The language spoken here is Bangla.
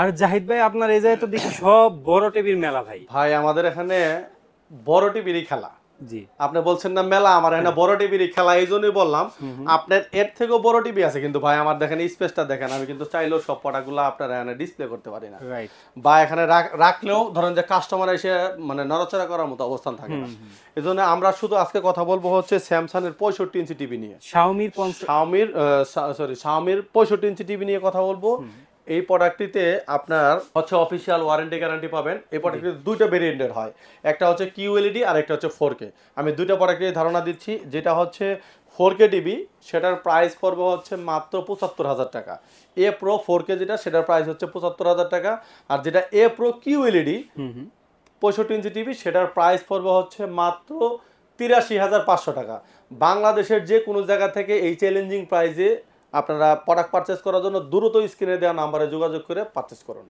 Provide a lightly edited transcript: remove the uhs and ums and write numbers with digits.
আর জাহিদ ভাই আপনার এই জায়গায় তো দেখি সব বড় টিভির মেলা ভাই। ভাই আমাদের এখানে বড় টিভিরই খেলা। জি। আপনি বলছেন না মেলা, আমার এখানে বড় টিভিরই খেলা, এই জন্যই বললাম। হুম। আপনার এর থেকেও বড় টিভি আছে কিন্তু ভাই, আমার দেখেন স্পেসটা দেখেন, আমি কিন্তু চাইলেও সব প্রোডাক্টগুলো আপনার এখানে ডিসপ্লে করতে পারি না, রাইট। বা এখানে রাখলেও ধরেন যে কাস্টমার এসে মানে নড়াচড়া করার মতো অবস্থান থাকে না। এই জন্য আমরা শুধু আজকে কথা বলবো হচ্ছে স্যামসাং এর 65 ইঞ্চি টিভি নিয়ে, শাওমির শাওমির 65 ইঞ্চি টিভি নিয়ে কথা বলবো। এই প্রোডাক্টটিতে আপনার হচ্ছে অফিসিয়াল ওয়ারেন্টি গ্যারান্টি পাবেন। এই প্রোডাক্টটিতে দুইটা ভেরিয়েন্টের হয়, একটা হচ্ছে কিউএলইডি আর একটা হচ্ছে 4K। আমি দুইটা প্রোডাক্টের ধারণা দিচ্ছি। যেটা হচ্ছে 4K টিভি, সেটার প্রাইস পড়বে হচ্ছে মাত্র 75,000 টাকা। এ প্রো 4K যেটা, সেটার প্রাইস হচ্ছে 75,000 টাকা। আর যেটা এ প্রো কিউএলইডি 65 ইঞ্চি টিভি, সেটার প্রাইস পড়বে হচ্ছে মাত্র 83,500 টাকা। বাংলাদেশের যে কোনো জায়গা থেকে এই চ্যালেঞ্জিং প্রাইসে আপনারা প্রোডাক্ট পারচেস করার জন্য দ্রুত স্ক্রিনে দেওয়া নাম্বারে যোগাযোগ করে পারচেস করুন।